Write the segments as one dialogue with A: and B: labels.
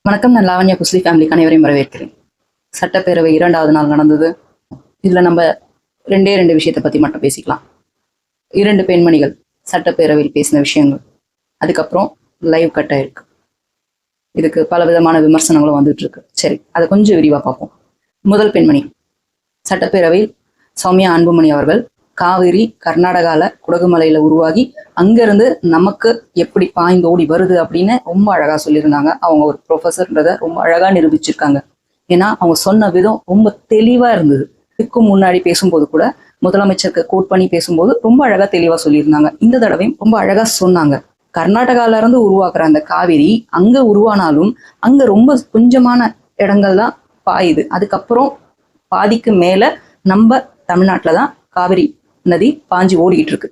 A: வணக்கம். நான் லாவண்யா குஸ்லி ஃபேமிலிக்கு அனைவரையும் வரவேற்கிறேன். சட்டப்பேரவை 2வது நாள் நடந்தது. இதுல நம்ம ரெண்டு விஷயத்தை பத்தி மட்டும் பேசிக்கலாம். 2 பெண்மணிகள் சட்டப்பேரவையில் பேசின விஷயங்கள், அதுக்கப்புறம் லைவ் கட் ஆயிருக்கு. இதுக்கு பல விதமான விமர்சனங்களும் வந்துட்டு இருக்கு. சரி, அதை கொஞ்சம் விரிவா பார்ப்போம். முதல் பெண்மணி, சட்டப்பேரவையில் சௌமியா அன்புமணி அவர்கள் காவிரி கர்நாடகால குடகுமலையில உருவாகி அங்கிருந்து நமக்கு எப்படி பாய்ந்து ஓடி வருது அப்படின்னு ரொம்ப அழகா சொல்லியிருந்தாங்க. அவங்க ஒரு ப்ரொஃபஸர்ன்றத ரொம்ப அழகா நிரூபிச்சிருக்காங்க. ஏன்னா அவங்க சொன்ன விதம் ரொம்ப தெளிவா இருந்தது. இதுக்கும் முன்னாடி பேசும்போது கூட முதலமைச்சருக்கு கோட் பண்ணி பேசும்போது ரொம்ப அழகா தெளிவா சொல்லியிருந்தாங்க. இந்த தடவையும் ரொம்ப அழகா சொன்னாங்க. கர்நாடகால இருந்து உருவாக்குற அந்த காவிரி அங்க உருவானாலும் அங்க ரொம்ப கொஞ்சமான இடங்கள் தான் பாயுது. அதுக்கப்புறம் பாதிக்கு மேல நம்ம தமிழ்நாட்டுலதான் காவிரி நதி பாஞ்சு ஓடிக்கிட்டு இருக்கு.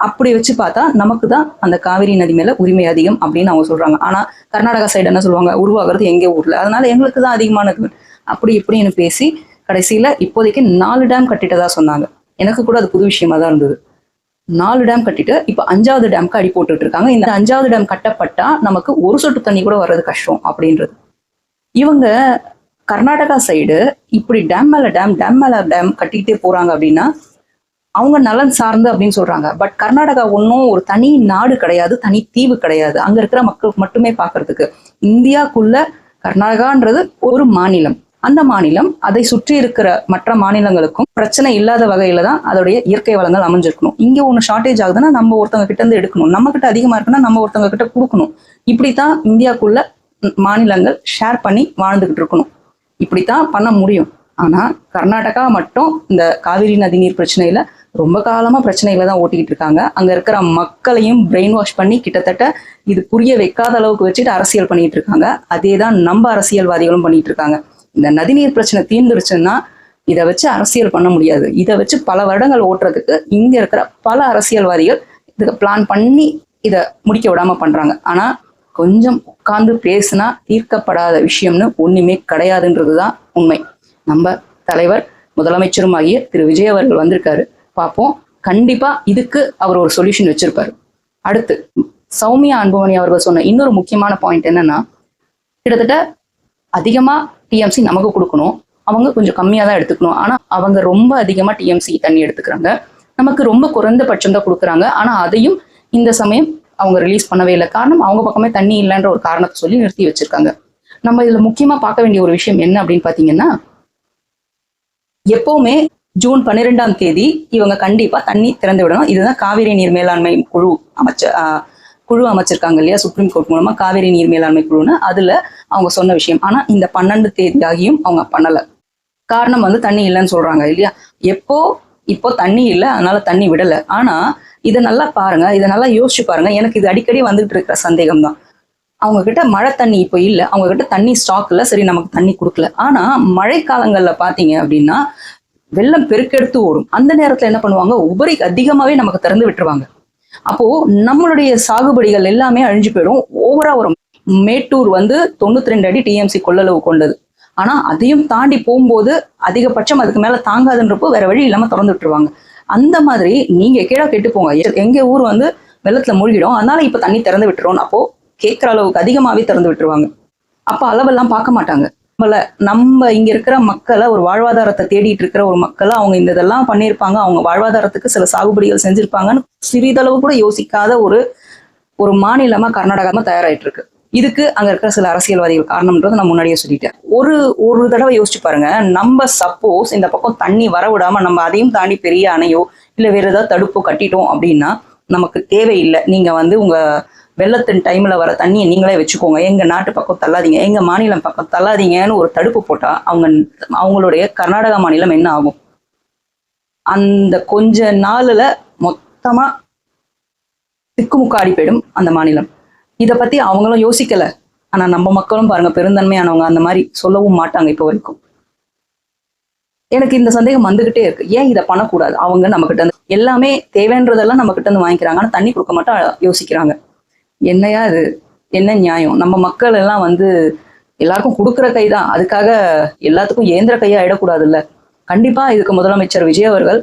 A: அப்படி வச்சு பார்த்தா நமக்கு தான் அந்த காவிரி நதி மேல உரிமை அதிகம் அப்படின்னு அவங்க சொல்றாங்க. ஆனா கர்நாடகா சைடு என்ன சொல்லுவாங்க, உருவாகிறது எங்க ஊர்ல, அதனால எங்களுக்கு தான் அதிகமானது அப்படி இப்படின்னு பேசி கடைசியில இப்போதைக்கு 4 டேம் கட்டிட்டதா சொன்னாங்க. எனக்கு கூட அது புது விஷயமா தான் இருந்தது. 4 டேம் கட்டிட்டு இப்ப 5வது டேம்க்கு அடி போட்டுட்டு இருக்காங்க. இந்த 5வது டேம் கட்டப்பட்டா நமக்கு ஒரு சொட்டு தண்ணி கூட வர்றது கஷ்டம் அப்படின்றது. இவங்க கர்நாடகா சைடு இப்படி டேம் மேல டேம் கட்டிக்கிட்டே போறாங்க அப்படின்னா அவங்க நலன் சார்ந்து அப்படின்னு சொல்றாங்க. பட் கர்நாடகா ஒன்றும் ஒரு தனி நாடு கிடையாது, தனி தீவு கிடையாது. அங்க இருக்கிற மக்களுக்கு மட்டுமே பார்க்கறதுக்கு. இந்தியாக்குள்ள கர்நாடகான்றது ஒரு மாநிலம். அந்த மாநிலம் அதை சுற்றி இருக்கிற மற்ற மாநிலங்களுக்கும் பிரச்சனை இல்லாத வகையில தான் அதோடைய இயற்கை வளங்கள் அமைஞ்சிருக்கணும். இங்க ஒண்ணு ஷார்டேஜ் ஆகுதுன்னா நம்ம ஒருத்தவங்க கிட்ட இருந்து எடுக்கணும், நம்ம கிட்ட அதிகமா இருக்குன்னா நம்ம ஒருத்தவங்க கிட்ட கொடுக்கணும். இப்படித்தான் இந்தியாக்குள்ள மாநிலங்கள் ஷேர் பண்ணி வாழ்ந்துகிட்டு இருக்கணும். இப்படித்தான் பண்ண முடியும். ஆனா கர்நாடகா மட்டும் இந்த காவிரி நதி நீர் பிரச்சனையில ரொம்ப காலமா பிரச்சனைகளை தான் ஓட்டிக்கிட்டு இருக்காங்க. அங்க இருக்கிற மக்களையும் பிரெயின் வாஷ் பண்ணி கிட்டத்தட்ட இது புரிய வைக்காத அளவுக்கு வச்சுட்டு அரசியல் பண்ணிட்டு இருக்காங்க. அதே தான் நம்ம அரசியல்வாதிகளும் பண்ணிட்டு இருக்காங்க. இந்த நதிநீர் பிரச்சனை தீர்ந்துருச்சுன்னா இதை வச்சு அரசியல் பண்ண முடியாது. இதை வச்சு பல வருடங்கள் ஓட்டுறதுக்கு இங்க இருக்கிற பல அரசியல்வாதிகள் இதுக்கு பிளான் பண்ணி இதை முடிக்க விடாம பண்றாங்க. ஆனா கொஞ்சம் உட்கார்ந்து பேசினா தீர்க்கப்படாத விஷயம்னு ஒண்ணுமே கிடையாதுன்றதுதான் உண்மை. நம்ம தலைவர் முதலமைச்சரும் ஆகிய திரு விஜய் அவர்கள் வந்திருக்காரு. பார்ப்போம், கண்டிப்பா இதுக்கு அவர் ஒரு சொல்யூஷன் வச்சிருப்பாரு. அடுத்து சௌமியா அன்புமணி அவர்கள் சொன்ன இன்னொரு முக்கியமான பாயிண்ட் என்னன்னா, கிட்டத்தட்ட அதிகமா டிஎம்சி நமக்கு கொடுக்கணும், அவங்க கொஞ்சம் கம்மியா தான் எடுத்துக்கணும். ஆனா அவங்க ரொம்ப அதிகமா டிஎம்சி தண்ணி எடுத்துக்கிறாங்க, நமக்கு ரொம்ப குறைந்தபட்சம் தான் கொடுக்குறாங்க. ஆனா அதையும் இந்த சமயம் அவங்க ரிலீஸ் பண்ணவே இல்லை. காரணம் அவங்க பக்கமே தண்ணி இல்லைன்ற ஒரு காரணத்தை சொல்லி நிறுத்தி வச்சிருக்காங்க. நம்ம இதுல முக்கியமா பார்க்க வேண்டிய ஒரு விஷயம் என்ன அப்படின்னு பாத்தீங்கன்னா, எப்பவுமே ஜூன் 12ஆம் தேதி இவங்க கண்டிப்பா தண்ணி திறந்து விடணும். இதுதான் காவிரி நீர் மேலாண்மை குழு அமைச்சிருக்காங்க இல்லையா, சுப்ரீம் கோர்ட் மூலமா காவிரி நீர் மேலாண்மை குழுன்னு. அதுல அவங்க சொன்ன விஷயம். ஆனா இந்த 12 தேதி ஆகியும் அவங்க பண்ணல. காரணம் தண்ணி இல்லைன்னு சொல்றாங்க இல்லையா. இப்போ தண்ணி இல்லை, அதனால தண்ணி விடல. ஆனா இதை நல்லா பாருங்க, இதை நல்லா யோசிச்சு பாருங்க. எனக்கு இது அடிக்கடி வந்துட்டு இருக்கிற சந்தேகம் தான். அவங்க கிட்ட மழை தண்ணி இப்போ இல்லை, அவங்க கிட்ட தண்ணி ஸ்டாக் இல்லை, சரி நமக்கு தண்ணி கொடுக்கல. ஆனா மழை காலங்கள்ல பாத்தீங்க அப்படின்னா வெள்ளம் பெருக்கெடுத்து ஓடும். அந்த நேரத்துல என்ன பண்ணுவாங்க, உபரி அதிகமாவே நமக்கு திறந்து விட்டுருவாங்க. அப்போ நம்மளுடைய சாகுபடிகள் எல்லாமே அழிஞ்சு போயிடும். ஓவரா வரும். மேட்டூர் 92 அடி டிஎம்சி கொள்ளளவு கொண்டது. ஆனா அதையும் தாண்டி போகும்போது அதிகபட்சம் அதுக்கு மேல தாங்காதுன்றப்போ வேற வழி இல்லாம திறந்து விட்டுருவாங்க. அந்த மாதிரி நீங்க கீழே கெட்டு போங்க, எங்க ஊர் வெள்ளத்துல மூழ்கிடும், அதனால இப்ப தண்ணி திறந்து விட்டுரும். அப்போ கேட்கிற அளவுக்கு அதிகமாவே திறந்து விட்டுருவாங்க. அப்ப அளவெல்லாம் பார்க்க மாட்டாங்க. நம்ம இங்க இருக்கிற மக்களை, ஒரு வாழ்வாதாரத்தை தேடிட்டு இருக்கிற ஒரு மக்களை அவங்க இந்த இதெல்லாம் பண்ணியிருப்பாங்க, அவங்க வாழ்வாதாரத்துக்கு சில சாகுபடிகள் செஞ்சிருப்பாங்கன்னு சிறிதளவு கூட யோசிக்காத ஒரு மாநிலமா கர்நாடகமா தயாராயிட்டு இருக்கு. இதுக்கு அங்க இருக்கிற சில அரசியல்வாதிகள் காரணம்ன்றது நான் முன்னாடியே சொல்லிட்டேன். ஒரு தடவை யோசிச்சு பாருங்க, நம்ம சப்போஸ் இந்த பக்கம் தண்ணி வரவிடாம நம்ம அதையும் தாண்டி பெரிய அணையோ இல்ல வேற ஏதாவது தடுப்போ கட்டிட்டோம் அப்படின்னா நமக்கு தேவையில்லை, நீங்க உங்க வெள்ளத்தின் டைம்ல வர தண்ணியை நீங்களே வச்சுக்கோங்க, எங்க நாட்டு பக்கம் தள்ளாதீங்க, எங்க மாநிலம் பக்கம் தள்ளாதீங்கன்னு ஒரு தடுப்பு போட்டா அவங்களுடைய கர்நாடகா மாநிலம் என்ன ஆகும்? அந்த கொஞ்ச நாள்ல மொத்தமா திக்குமுக்காடி போயிடும் அந்த மாநிலம். இதை பத்தி அவங்களும் யோசிக்கல. ஆனா நம்ம மக்களும் பாருங்க, பெருந்தன்மையானவங்க, அந்த மாதிரி சொல்லவும் மாட்டாங்க இப்போ வரைக்கும். எனக்கு இந்த சந்தேகம் வந்துகிட்டே இருக்கு, ஏன் இதை பண்ணக்கூடாது? அவங்க நம்ம கிட்ட இருந்து எல்லாமே தேவைன்றதெல்லாம் நம்ம கிட்ட இருந்து வாங்கிக்கிறாங்க, ஆனா தண்ணி கொடுக்க மாட்டோம் யோசிக்கிறாங்க. என்னையா இது, என்ன நியாயம்? நம்ம மக்கள் எல்லாம் எல்லாருக்கும் கொடுக்குற கைதான், அதுக்காக எல்லாத்துக்கும் இயந்திர கையா ஆயிடக்கூடாது இல்ல. கண்டிப்பா இதுக்கு முதலமைச்சர் விஜய் அவர்கள்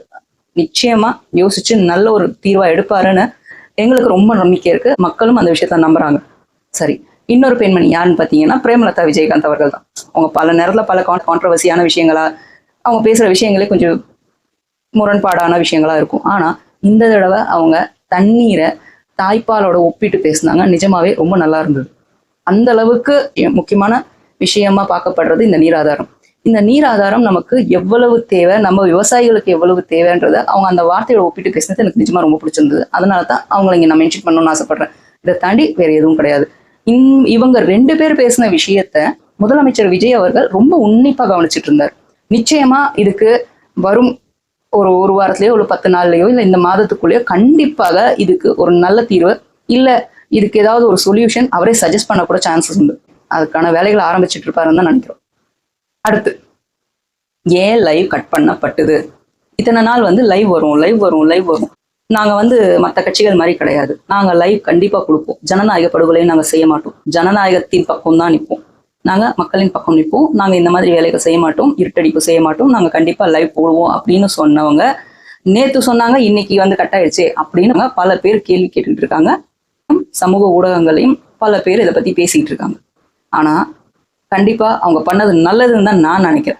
A: நிச்சயமா யோசிச்சு நல்ல ஒரு தீர்வா எடுப்பாருன்னு எங்களுக்கு ரொம்ப நம்பிக்கை இருக்கு. மக்களும் அந்த விஷயத்த நம்புறாங்க. சரி, இன்னொரு பெண்மணி யாருன்னு பார்த்தீங்கன்னா பிரேமலதா விஜயகாந்த் அவர்கள் தான். அவங்க பல நேரத்தில் பல கான்ட்ரவர்சியான விஷயங்களா, அவங்க பேசுகிற விஷயங்களே கொஞ்சம் முரண்பாடான விஷயங்களா இருக்கும். ஆனால் இந்த தடவை அவங்க தண்ணீரை தாய்ப்பாலோட ஒப்பிட்டு பேசினாங்க. நிஜமாவே ரொம்ப நல்லா இருந்தது. அந்த அளவுக்கு முக்கியமான விஷயமா பார்க்கப்படுறது இந்த நீராதாரம். இந்த நீராதாரம் நமக்கு எவ்வளவு தேவை, நம்ம விவசாயிகளுக்கு எவ்வளவு தேவைன்றத அவங்க அந்த வார்த்தையோட ஒப்பிட்டு பேசினது எனக்கு நிஜமா ரொம்ப பிடிச்சிருந்தது. அதனால தான் அவங்களை இங்க நான் மென்ஷன் பண்ணணும்னு ஆசைப்படுறேன். இதை தாண்டி வேற எதுவும் கிடையாது. இவங்க 2 பேர் பேசின விஷயத்த முதலமைச்சர் விஜய் அவர்கள் ரொம்ப உன்னிப்பா கவனிச்சிட்டு இருந்தார். நிச்சயமா இதுக்கு வரும் ஒரு வாரத்திலேயோ ஒரு 10 நாள்லயோ இல்ல இந்த மாதத்துக்குள்ளேயோ கண்டிப்பாக இதுக்கு ஒரு நல்ல தீர்வு இல்ல இதுக்கு ஏதாவது ஒரு சொல்யூஷன் அவரே சஜஸ்ட் பண்ண கூட சான்சஸ் உண்டு. அதுக்கான வேலைகளை ஆரம்பிச்சுட்டு இருப்பாருன்னு தான் நினைக்கிறோம். அடுத்து, ஏன் லைவ் கட் பண்ணப்பட்டது? இத்தனை நாள் லைவ் வரும். நாங்க மற்ற கட்சிகள் மாதிரி கிடையாது. நாங்க லைவ் கண்டிப்பா கொடுப்போம். ஜனநாயக படுகொலையும் நாங்க செய்ய மாட்டோம். ஜனநாயகத்தின் பக்கம் தான் நிற்போம். நாங்க மக்களின் பக்கம் நிற்போம். நாங்க இந்த மாதிரி வேலைகள் செய்ய மாட்டோம், இருட்டடிப்பு செய்ய மாட்டோம். நாங்க கண்டிப்பா லைவ் போடுவோம் அப்படின்னு சொன்னவங்க நேத்து சொன்னாங்க, இன்னைக்கு கட் ஆயிடுச்சு அப்படின்னு பல பேர் கேள்வி கேட்டுட்டு இருக்காங்க. சமூக ஊடகங்களையும் பல பேர் இதை பத்தி பேசிட்டு இருக்காங்க. ஆனா கண்டிப்பா அவங்க பண்ணது நல்லதுன்னு தான் நான் நினைக்கிறேன்.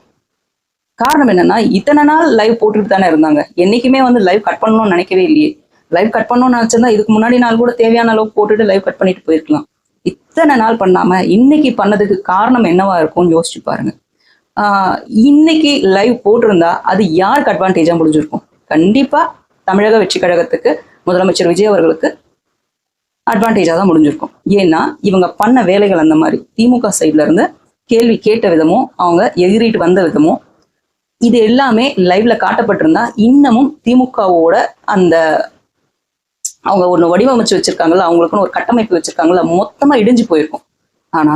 A: காரணம் என்னன்னா, இத்தனை நாள் லைவ் போட்டுட்டு தானே இருந்தாங்க. என்னைக்குமே லைவ் கட் பண்ணணும்னு நினைக்கவே இல்லையே. லைவ் கட் பண்ணணும்னு நினைச்சிருந்தா இதுக்கு முன்னாடி நாள் கூட தேவையான அளவுக்கு போட்டுட்டு லைவ் கட் பண்ணிட்டு போயிருக்கலாம். இத்தனை நாள் பண்ணாம இன்னைக்கு பண்ணதுக்கு காரணம் என்னவா இருக்கும்னு யோசிச்சு பாருங்க. இன்னைக்கு லைவ் போட்டிருந்தா அது யாருக்கு அட்வான்டேஜா முடிஞ்சிருக்கும்? கண்டிப்பா தமிழக வெற்றி கழகத்துக்கு, முதலமைச்சர் விஜய் அவர்களுக்கு அட்வான்டேஜா தான் முடிஞ்சிருக்கும். ஏன்னா இவங்க பண்ண வேலைகள் அந்த மாதிரி. திமுக சைட்ல இருந்து கேள்வி கேட்ட விதமும் அவங்க எகிரிட்டு வந்த விதமும் இது எல்லாமே லைவ்ல காட்டப்பட்டிருந்தா இன்னமும் திமுகவோட அந்த அவங்க ஒன்று வடிவமைச்சு வச்சிருக்காங்கல்ல, அவங்களுக்குன்னு ஒரு கட்டமைப்பு வச்சிருக்காங்கல்ல, மொத்தமா இடிஞ்சு போயிருக்கும். ஆனா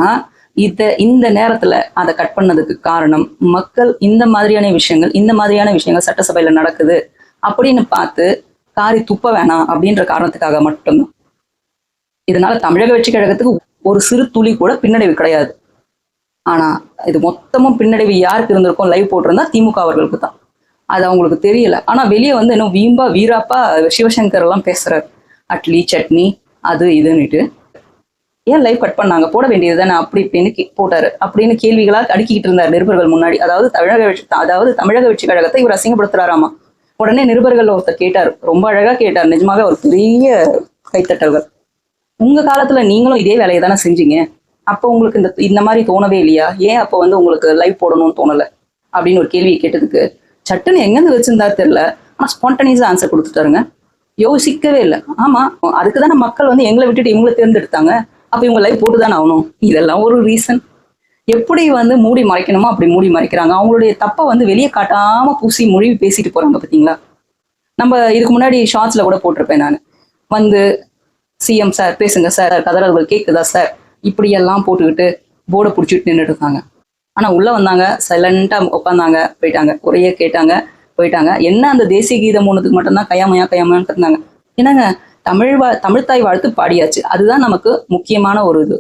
A: இந்த நேரத்துல அதை கட் பண்ணதுக்கு காரணம் மக்கள் இந்த மாதிரியான விஷயங்கள் சட்டசபையில நடக்குது அப்படின்னு பார்த்து காரி துப்ப வேணாம் அப்படின்ற காரணத்துக்காக மட்டும்தான். இதனால தமிழக வெற்றி கழகத்துக்கு ஒரு சிறு துளி கூட பின்னடைவு கிடையாது. ஆனா இது மொத்தமும் பின்னடைவு யாருக்கு இருந்திருக்கும்? லைவ் போட்டிருந்தா திமுக அவர்களுக்கு தான். அது அவங்களுக்கு தெரியல. ஆனா வெளியே இன்னும் வீராப்பா சிவசங்கர் எல்லாம் பேசுறாரு, அட்லி சட்னி அது இதுன்னுட்டு. ஏன் லைவ் கட் பண்ணாங்க? போட வேண்டியது தானே அப்படி இப்படின்னு போட்டாரு அப்படின்னு கேள்விகளா அடுக்கிட்டு இருந்தார் நிருபர்கள் முன்னாடி. அதாவது தமிழக வெற்றி கழகத்தை இவர் அசிங்கப்படுத்துறாராமா. உடனே நிருபர்கள் ஒருத்தர் கேட்டார், ரொம்ப அழகா கேட்டார். நிஜமாவே ஒரு பெரிய கைத்தட்டல்கள். உங்க காலத்துல நீங்களும் இதே வேலையை தானே செஞ்சீங்க, அப்போ உங்களுக்கு இந்த மாதிரி தோணவே இல்லையா? ஏன் அப்போ உங்களுக்கு லைவ் போடணும்னு தோணல அப்படின்னு ஒரு கேள்வியை கேட்டதுக்கு சட்டுன்னு எங்கேருந்து வச்சிருந்தா தெரியல, ஆனா ஸ்பான்டனியஸா ஆன்சர் கொடுத்துட்டாருங்க. யோசிக்கவே இல்லை. ஆமா, அதுக்குதானே மக்கள் எங்களை விட்டுட்டு இவங்களை தேர்ந்தெடுத்தாங்க, அப்ப இவங்க லைவ் போட்டுதானே ஆகணும். இதெல்லாம் ஒரு ரீசன். எப்படி மூடி மறைக்கணுமோ அப்படி மூடி மறைக்கிறாங்க. அவங்களுடைய தப்பை வெளியே காட்டாம பூசி மொழி பேசிட்டு போறாங்க. பாத்தீங்களா? நம்ம இதுக்கு முன்னாடி ஷார்ட்ஸ்ல கூட போட்டிருப்பேன் நான். சிஎம் சார் பேசுங்க சார், கதறல்கள் கேட்குதா சார், இப்படியெல்லாம் போட்டுக்கிட்டு போர்டை பிடிச்சிட்டு நின்றுட்டு இருக்காங்க. ஆனா உள்ள வந்தாங்க, சைலண்டா உட்காந்தாங்க, போயிட்டாங்க, குறைய கேட்டாங்க, போயிட்டாங்க. என்ன அந்த தேசிய கீதம் ஒண்ணுக்கு மட்டும்தான் கையாமையான்னு இருந்தாங்க. என்னங்க, தமிழ்த்தாய் வாழ்த்து பாடியாச்சு, அதுதான் நமக்கு முக்கியமான ஒரு இது.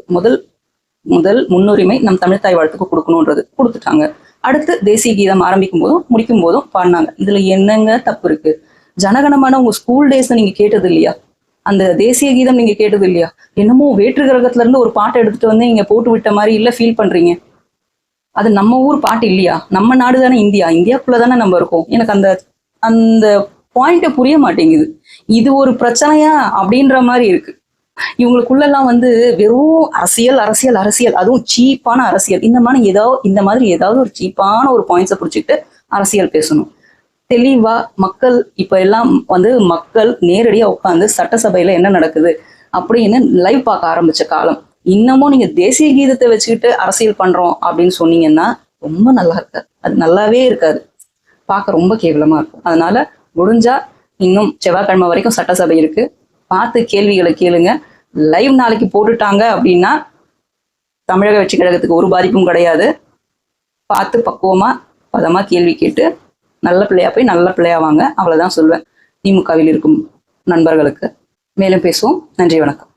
A: முதல் முன்னுரிமை நம் தமிழ்த்தாய் வாழ்த்துக்கு கொடுக்கணுன்றது கொடுத்துட்டாங்க. அடுத்து தேசிய கீதம் ஆரம்பிக்கும் போதும் முடிக்கும் போதும் பாடினாங்க. இதுல என்னங்க தப்பு இருக்கு? ஜனகணமான உங்க ஸ்கூல் டேஸ்ல நீங்க கேட்டது இல்லையா? அந்த தேசிய கீதம் நீங்க கேட்டது இல்லையா? என்னமோ வேற்று கிரகத்துல இருந்து ஒரு பாட்டை எடுத்துட்டு நீங்க போட்டு விட்ட மாதிரி இல்ல ஃபீல் பண்றீங்க. அது நம்ம ஊர் பாட்டு இல்லையா? நம்ம நாடு தானே இந்தியாக்குள்ளதானே நம்ம இருக்கோம். எனக்கு அந்த பாயிண்ட புரிய மாட்டேங்குது. இது ஒரு பிரச்சனையா அப்படின்ற மாதிரி இருக்கு. இவங்களுக்குள்ளெல்லாம் வெறும் அரசியல், அதுவும் சீப்பான அரசியல். இந்த மாதிரி ஏதாவது ஒரு சீப்பான ஒரு பாயிண்ட்ஸை பிடிச்சிட்டு அரசியல் பேசணும். தெளிவா மக்கள் இப்ப எல்லாம் மக்கள் நேரடியா உட்காந்து சட்டசபையில என்ன நடக்குது அப்படின்னு லைவ் பார்க்க ஆரம்பிச்ச காலம். இன்னமும் நீங்க தேசிய கீதத்தை வச்சுக்கிட்டு அரசியல் பண்றோம் அப்படின்னு சொன்னீங்கன்னா ரொம்ப நல்லா இருக்காது. அது நல்லாவே இருக்காது, பார்க்க ரொம்ப கேவலமா இருக்கும். அதனால முடிஞ்சா இன்னும் செவ்வாய்க்கிழமை வரைக்கும் சட்டசபை இருக்கு, பார்த்து கேள்விகளை கேளுங்க. லைவ் நாளைக்கு போட்டுட்டாங்க அப்படின்னா தமிழக வெற்றி கழகத்துக்கு ஒரு பாதிப்பும் கிடையாது. பார்த்து பக்குவமா பதமா கேள்வி கேட்டு நல்ல பிள்ளையா போய் நல்ல பிள்ளையா வாங்க, அவ்வளவுதான் சொல்வேன் திமுகவில் இருக்கும் நண்பர்களுக்கு. மேலும் பேசுவோம். நன்றி, வணக்கம்.